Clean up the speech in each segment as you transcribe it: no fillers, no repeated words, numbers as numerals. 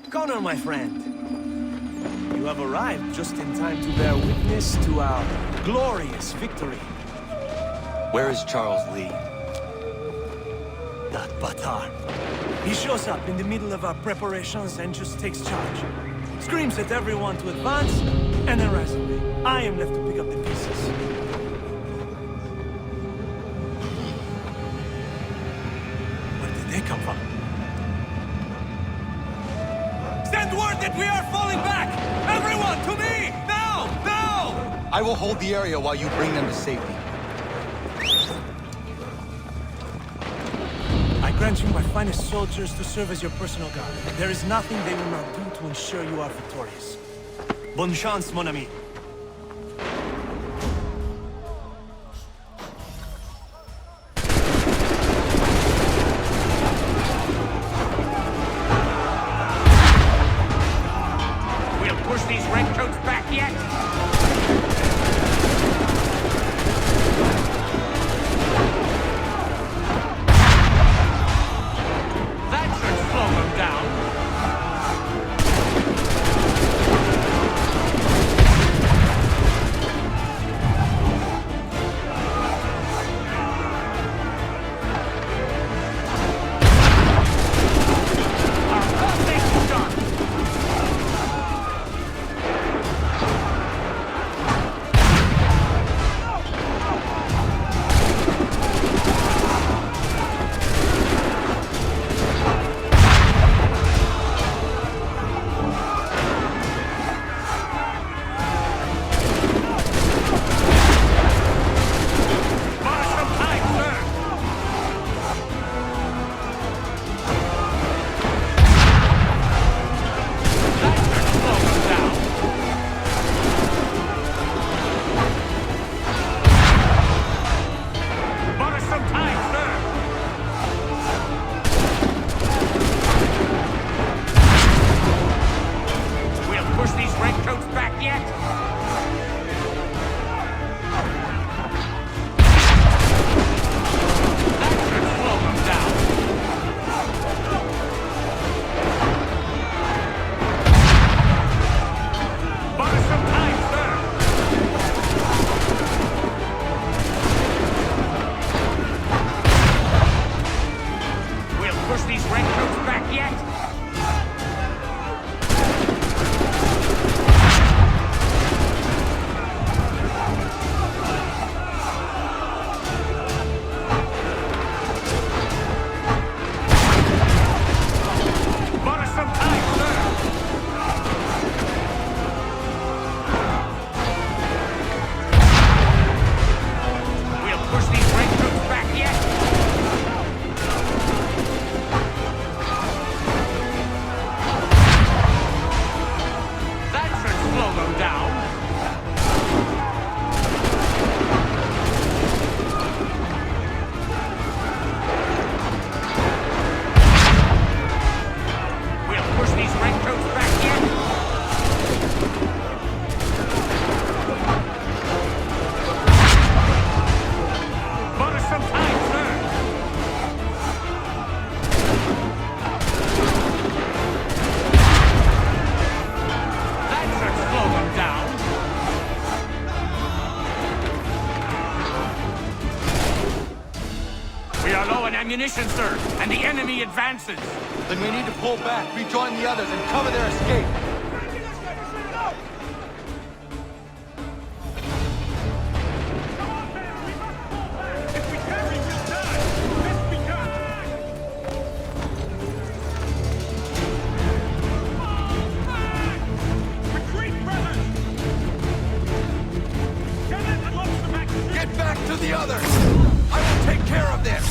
Connor, my friend. You have arrived just in time to bear witness to our glorious victory. Where is Charles Lee? That bâtard. He shows up in the middle of our preparations and just takes charge. Screams at everyone to advance, and then rides away. I am left to pick up the pieces. Where did they come from? Send word that we are falling back! Everyone, to me! Now! Now! I will hold the area while you bring them to safety. I grant you my finest soldiers to serve as your personal guard. There is nothing they will not do to ensure you are victorious. Bonne chance, mon ami. We'll push these redcoats back yet? Ammunition, sir, and the enemy advances. Then we need to pull back, rejoin the others, and cover their escape. Get back to the others! I will take care of this!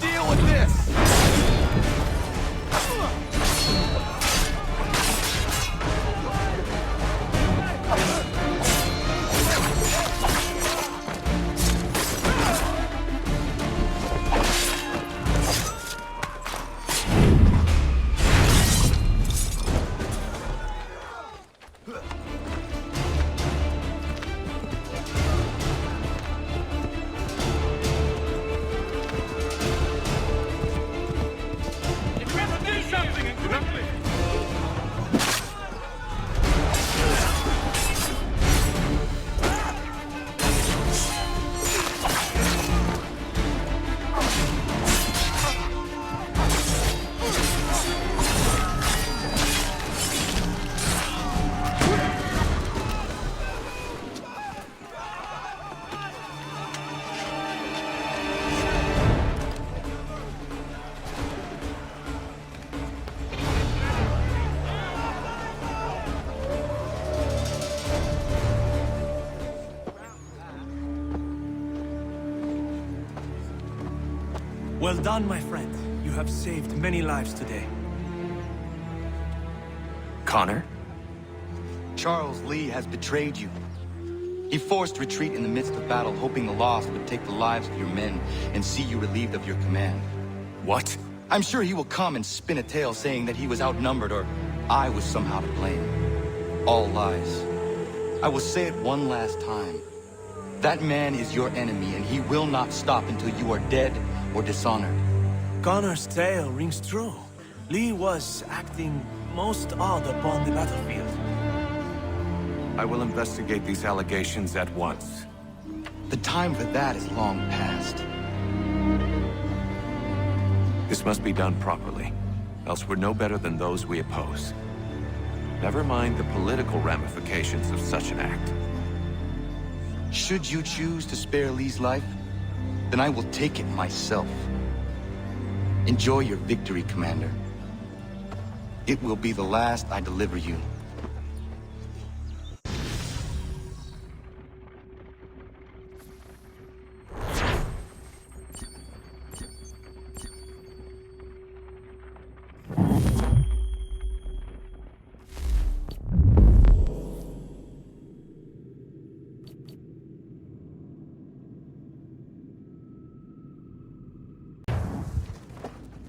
Deal with Well done, my friend. You have saved many lives today. Connor? Charles Lee has betrayed you. He forced retreat in the midst of battle, hoping the loss would take the lives of your men and see you relieved of your command. What? I'm sure he will come and spin a tale saying that he was outnumbered or I was somehow to blame. All lies. I will say it one last time. That man is your enemy, and he will not stop until you are dead or dishonored. Connor's tale rings true. Lee was acting most odd upon the battlefield. I will investigate these allegations at once. The time for that is long past. This must be done properly, else we're no better than those we oppose. Never mind the political ramifications of such an act. Should you choose to spare Lee's life, then I will take it myself. Enjoy your victory, Commander. It will be the last I deliver you.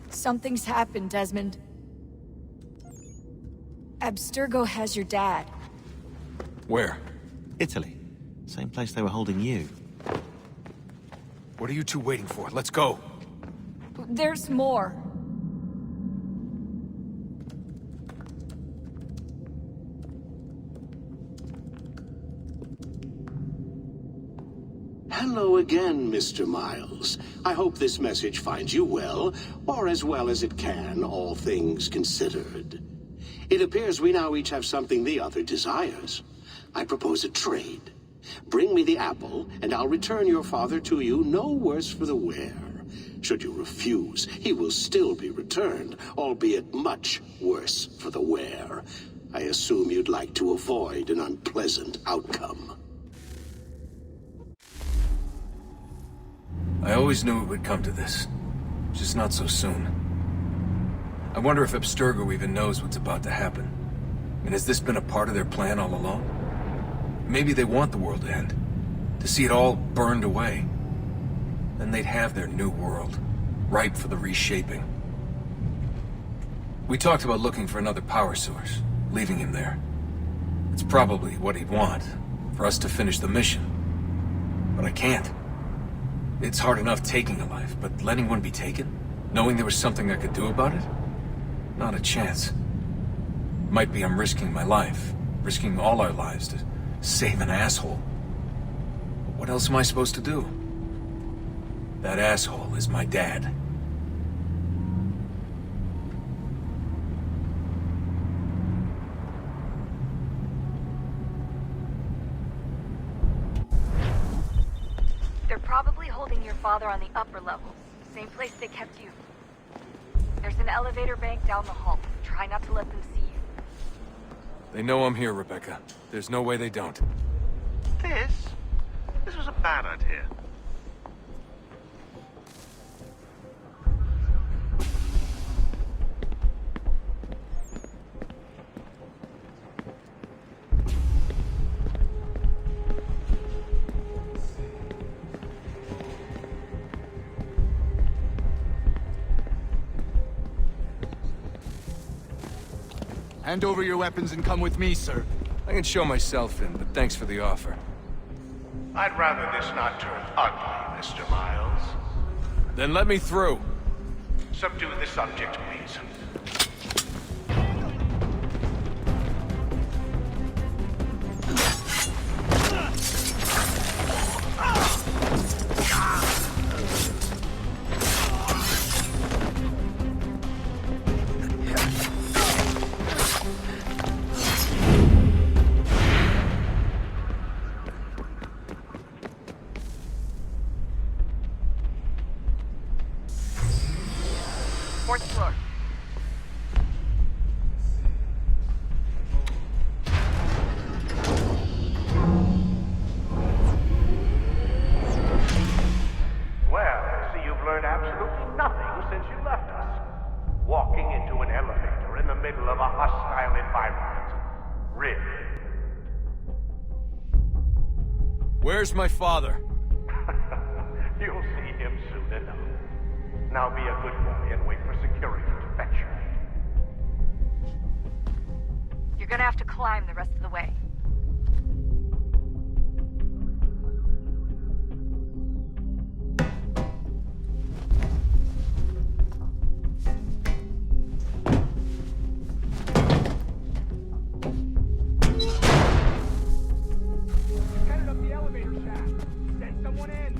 Something's happened, Desmond. Abstergo has your dad. Where? Italy. Same place they were holding you. What are you two waiting for? Let's go. There's more. Hello again, Mr. Miles. I hope this message finds you well, or as well as it can, all things considered. It appears we now each have something the other desires. I propose a trade. Bring me the apple, and I'll return your father to you no worse for the wear. Should you refuse, he will still be returned, albeit much worse for the wear. I assume you'd like to avoid an unpleasant outcome. I always knew it would come to this. Just not so soon. I wonder if Abstergo even knows what's about to happen. And has this been a part of their plan all along? Maybe they want the world to end. To see it all burned away. Then they'd have their new world, ripe for the reshaping. We talked about looking for another power source, leaving him there. It's probably what he'd want, for us to finish the mission. But I can't. It's hard enough taking a life, but letting one be taken? Knowing there was something I could do about it? Not a chance. Might be I'm risking my life, risking all our lives to save an asshole. But what else am I supposed to do? That asshole is my dad. They're probably holding your father on the upper levels, same place they kept you. There's an elevator bank down the hall. Try not to let them see you. They know I'm here, Rebecca. There's no way they don't. This was a bad idea. Hand over your weapons and come with me, sir. I can show myself in, but thanks for the offer. I'd rather this not turn ugly, Mr. Miles. Then let me through. Subdue the subject, please. Fourth floor. Well, I see you've learned heard absolutely nothing since you left us. Walking into an elevator in the middle of a hostile environment. Really? Where's my father? You'll see him soon enough. Now be a good boy and wait for security to fetch you. You're gonna have to climb the rest of the way. Headed up the elevator shaft. Send someone in.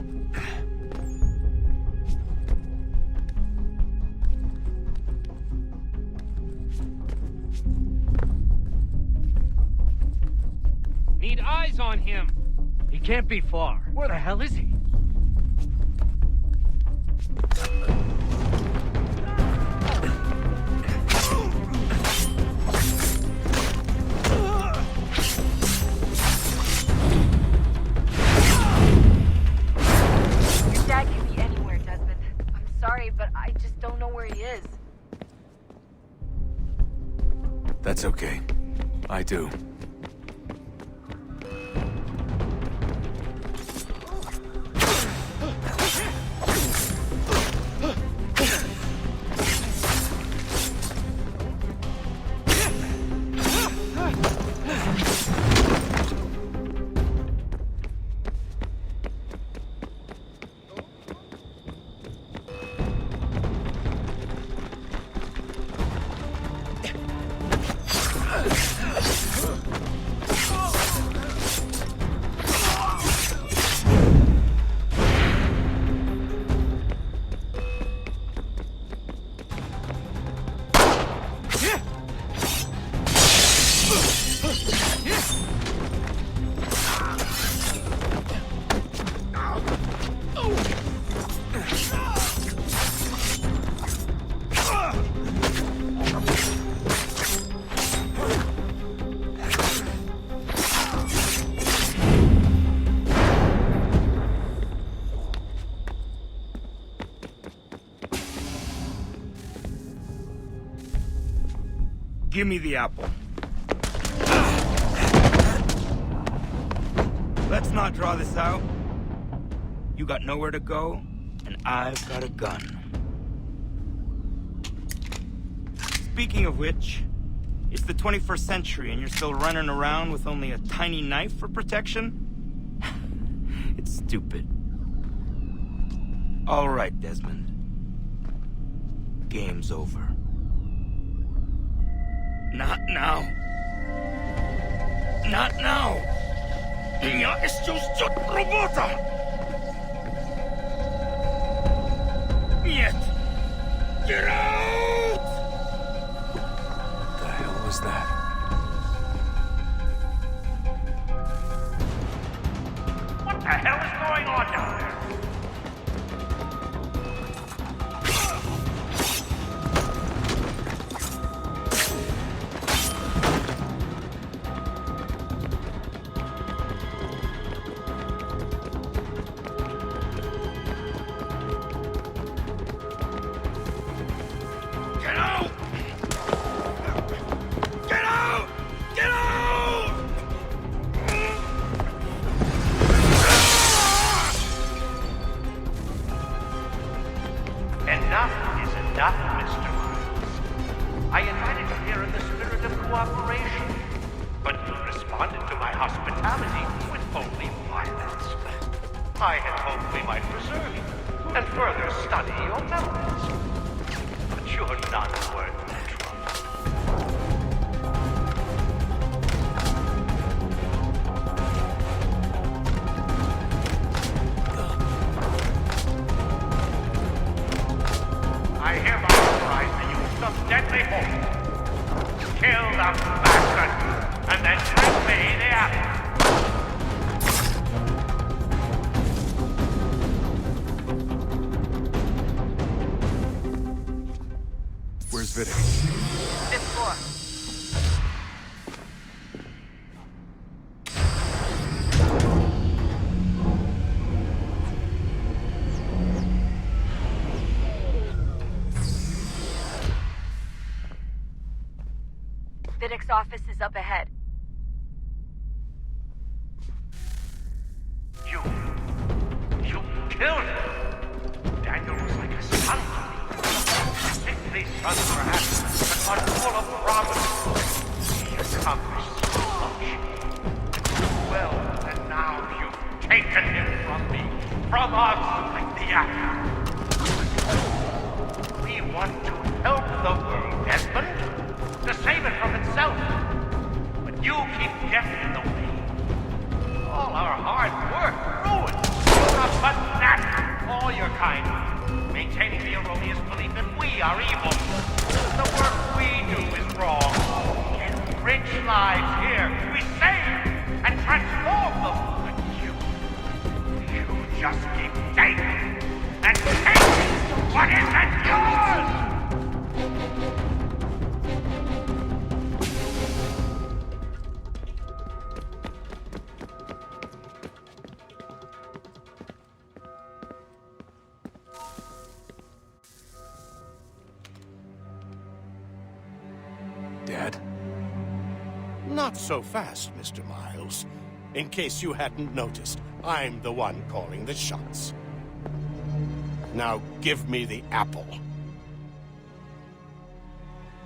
Need eyes on him. He can't be far. Where the hell is he? Your dad can be anywhere, Desmond. I'm sorry, but I just don't know where he is. That's okay. I do. Give me the apple. Let's not draw this out. You got nowhere to go, and I've got a gun. Speaking of which, it's the 21st century and you're still running around with only a tiny knife for protection? It's stupid. All right, Desmond. Game's over. Not now. Not now. Я еще ждет работа. Нет. Get out! What the hell was that? What the hell is going on down there? paramedics' office is up ahead. You killed him! Daniel was like a son to me. A sickly son, perhaps, but one full of promise. He accomplished so much. Well, and now you've taken him from me, from us, like the apple. We want to help the world, Desmond, to save it from itself. But you keep getting in the way. All our hard work ruined. You're a fanatic, all your kind, maintaining the erroneous belief that we are evil. The work we do is wrong. Enrich lives here. We save and transform them. But you just keep taking and taking what isn't yours! Dad? Not so fast, Mr. Miles. In case you hadn't noticed, I'm the one calling the shots. Now give me the apple.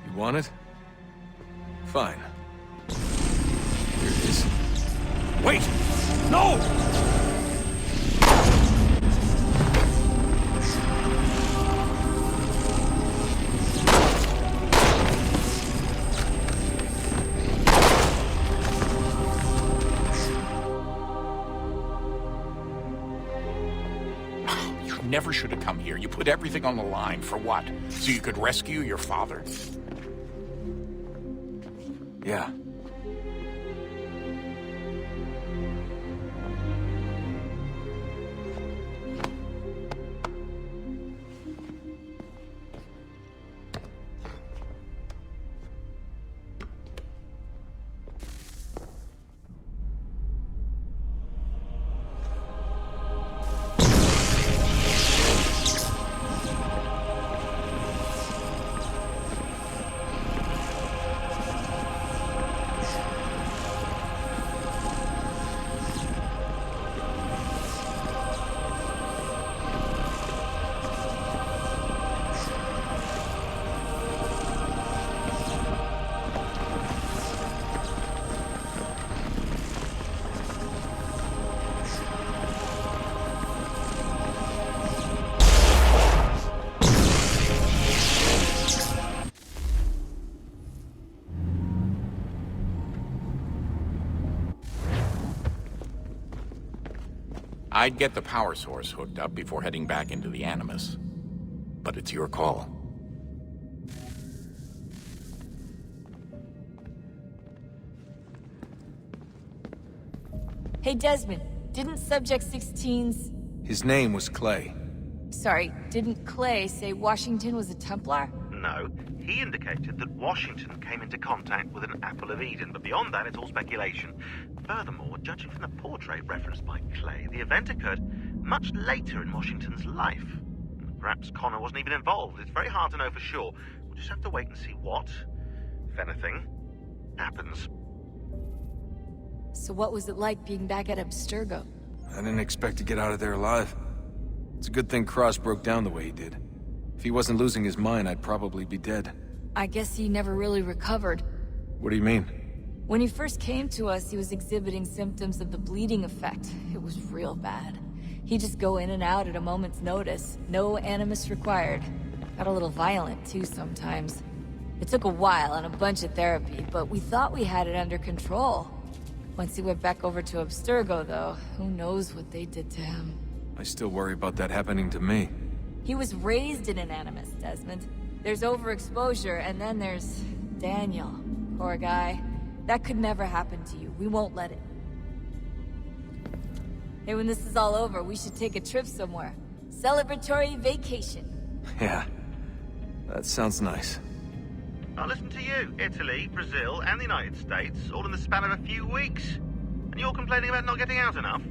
You want it? Fine. Here it is. Wait! No! Never should have come here. You put everything on the line. For what? So you could rescue your father? Yeah. I'd get the power source hooked up before heading back into the Animus. But it's your call. Hey, Desmond, didn't Subject 16's... His name was Clay. Sorry, didn't Clay say Washington was a Templar? No, he indicated that Washington came into contact with an Apple of Eden, but beyond that, it's all speculation. Furthermore, judging from the portrait referenced by Clay, the event occurred much later in Washington's life. Perhaps Connor wasn't even involved. It's very hard to know for sure. We'll just have to wait and see what, if anything, happens. So what was it like being back at Abstergo? I didn't expect to get out of there alive. It's a good thing Cross broke down the way he did. If he wasn't losing his mind, I'd probably be dead. I guess he never really recovered. What do you mean? When he first came to us, he was exhibiting symptoms of the bleeding effect. It was real bad. He'd just go in and out at a moment's notice. No animus required. Got a little violent, too, sometimes. It took a while and a bunch of therapy, but we thought we had it under control. Once he went back over to Abstergo, though, who knows what they did to him. I still worry about that happening to me. He was raised in an animus, Desmond. There's overexposure, and then there's Daniel. Poor guy. That could never happen to you. We won't let it. Hey, when this is all over, we should take a trip somewhere. Celebratory vacation. Yeah, that sounds nice. Now listen to you. Italy, Brazil, and the United States, all in the span of a few weeks. And you're complaining about not getting out enough?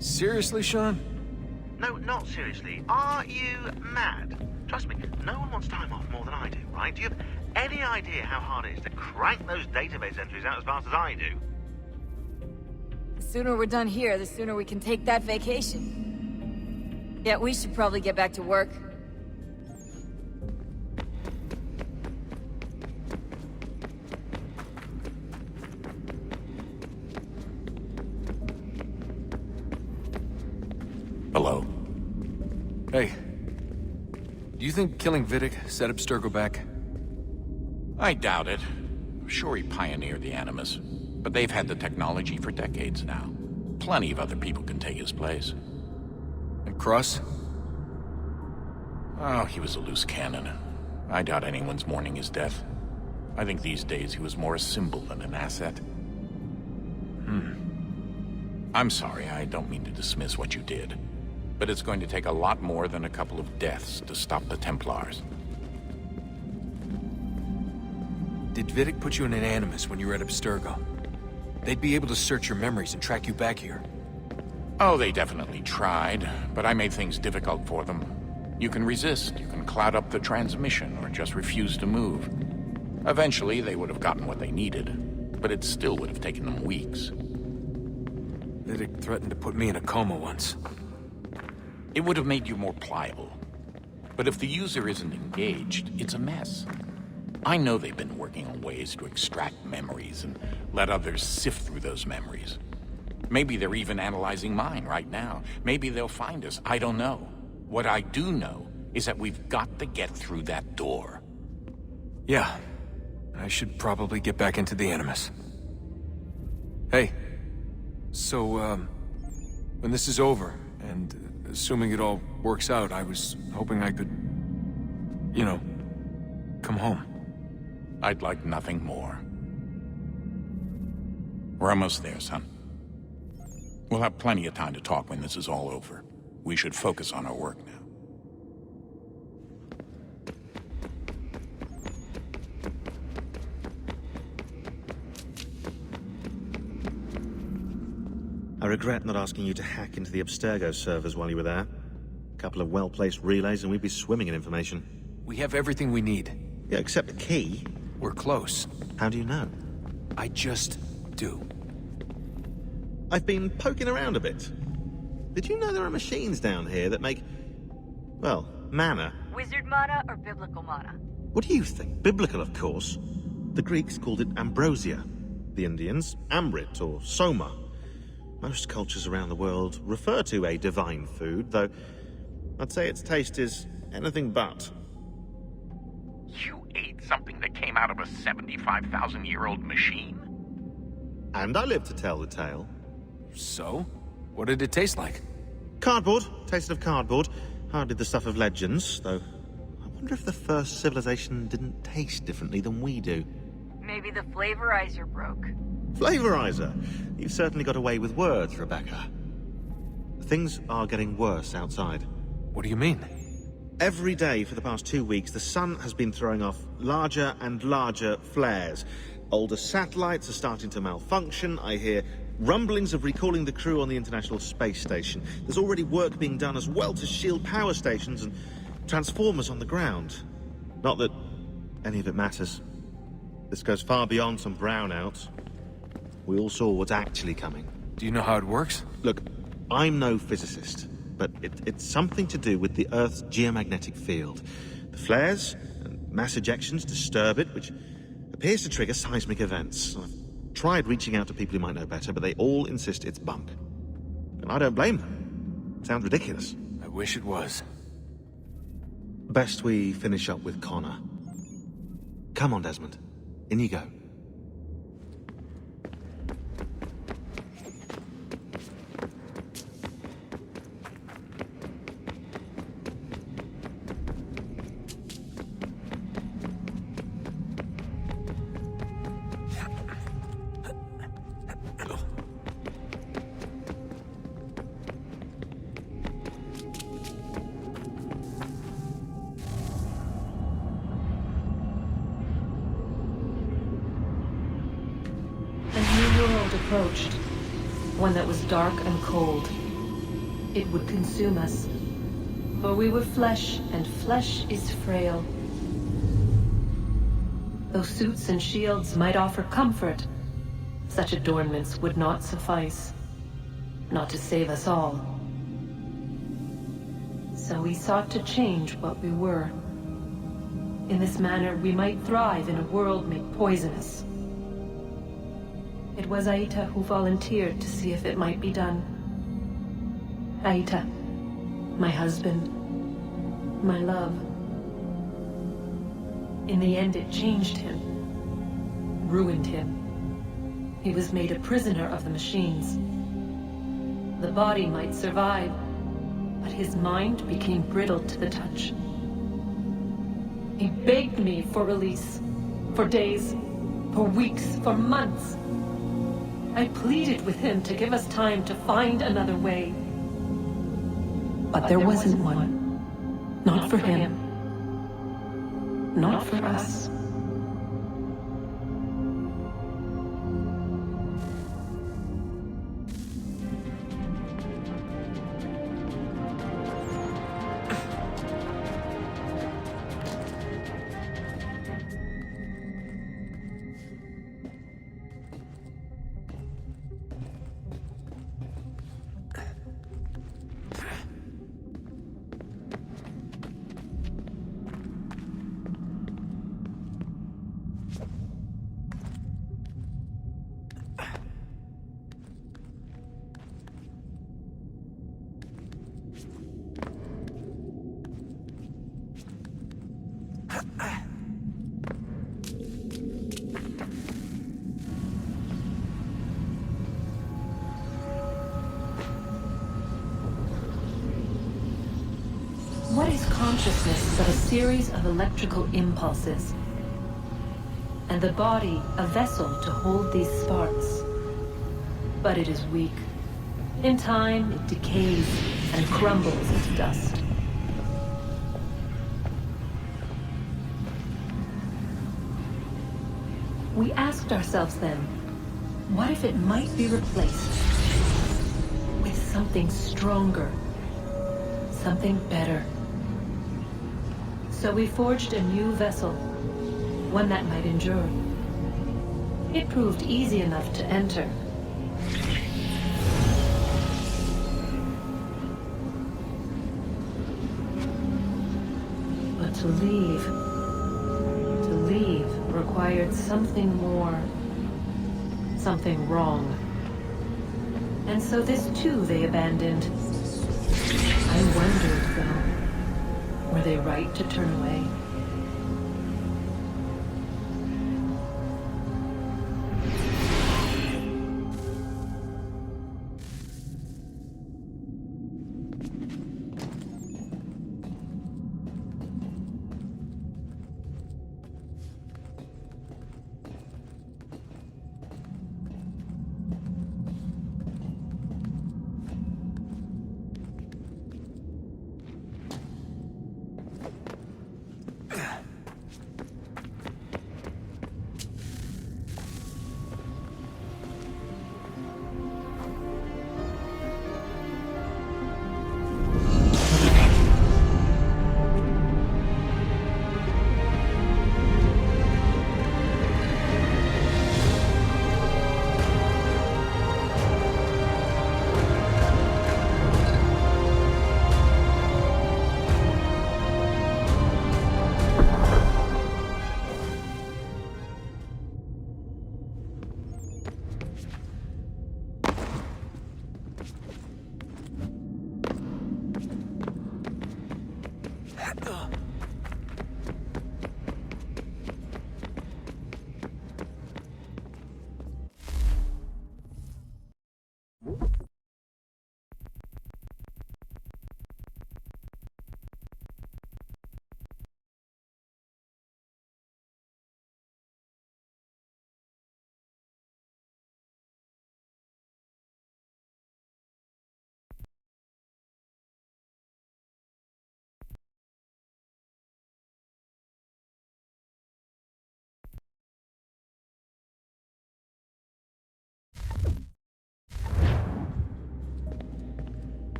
Seriously, Sean? No, not seriously. Are you mad? Trust me, no one wants time off more than I do, right? Do you have any idea how hard it is to crank those database entries out as fast as I do? The sooner we're done here, the sooner we can take that vacation. Yeah, we should probably get back to work. Hello. Hey. Do you think killing Vidic set Abstergo back? I doubt it. Sure, he pioneered the Animus, but they've had the technology for decades now. Plenty of other people can take his place. And Cross? Oh, he was a loose cannon. I doubt anyone's mourning his death. I think these days he was more a symbol than an asset. I'm sorry, I don't mean to dismiss what you did. But it's going to take a lot more than a couple of deaths to stop the Templars. Did Vidic put you in an Animus when you were at Abstergo? They'd be able to search your memories and track you back here. Oh, they definitely tried, but I made things difficult for them. You can resist, you can cloud up the transmission, or just refuse to move. Eventually, they would have gotten what they needed, but it still would have taken them weeks. Vidic threatened to put me in a coma once. It would have made you more pliable. But if the user isn't engaged, it's a mess. I know they've been working on ways to extract memories and let others sift through those memories. Maybe they're even analyzing mine right now. Maybe they'll find us. I don't know. What I do know is that we've got to get through that door. Yeah. I should probably get back into the Animus. Hey. So, when this is over, and assuming it all works out, I was hoping I could, you know, come home. I'd like nothing more. We're almost there, son. We'll have plenty of time to talk when this is all over. We should focus on our work now. I regret not asking you to hack into the Abstergo servers while you were there. A couple of well-placed relays and we'd be swimming in information. We have everything we need. Yeah, except the key. We're close. How do you know? I just do. I've been poking around a bit. Did you know there are machines down here that make, well, mana? Wizard mana or biblical mana? What do you think? Biblical, of course. The Greeks called it ambrosia. The Indians, amrit or soma. Most cultures around the world refer to a divine food, though I'd say its taste is anything but. You ate something that came out of a 75,000-year-old machine? And I live to tell the tale. So? What did it taste like? Cardboard. Tasted of cardboard. Hardly the stuff of legends, though. I wonder if the first civilization didn't taste differently than we do. Maybe the flavorizer broke. Flavorizer? You've certainly got away with words, Rebecca. Things are getting worse outside. What do you mean? Every day for the past 2 weeks, the sun has been throwing off larger and larger flares. Older satellites are starting to malfunction. I hear rumblings of recalling the crew on the International Space Station. There's already work being done as well to shield power stations and transformers on the ground. Not that any of it matters. This goes far beyond some brownouts. We all saw what's actually coming. Do you know how it works? Look, I'm no physicist, but it's something to do with the Earth's geomagnetic field. The flares and mass ejections disturb it, which appears to trigger seismic events. I've tried reaching out to people who might know better, but they all insist it's bunk. And I don't blame them. Sounds ridiculous. I wish it was. Best we finish up with Connor. Come on, Desmond. In you go. Approached, one that was dark and cold. It would consume us, for we were flesh, and flesh is frail. Though suits and shields might offer comfort, such adornments would not suffice. Not to save us all. So we sought to change what we were. In this manner, we might thrive in a world made poisonous. It was Aita who volunteered to see if it might be done. Aita, my husband, my love. In the end, it changed him, ruined him. He was made a prisoner of the machines. The body might survive, but his mind became brittle to the touch. He begged me for release, for days, for weeks, for months. I pleaded with him to give us time to find another way. But there wasn't one. Not for him. Not for us. What is consciousness but a series of electrical impulses? And the body a vessel to hold these sparks. But it is weak. In time, it decays and crumbles into dust. We asked ourselves then, what if it might be replaced with something stronger, something better? So we forged a new vessel, one that might endure. It proved easy enough to enter. But to leave required something more, something wrong. And so this too they abandoned. I wondered, though, were they right to turn away?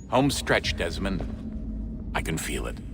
Home stretch, Desmond. can feel it.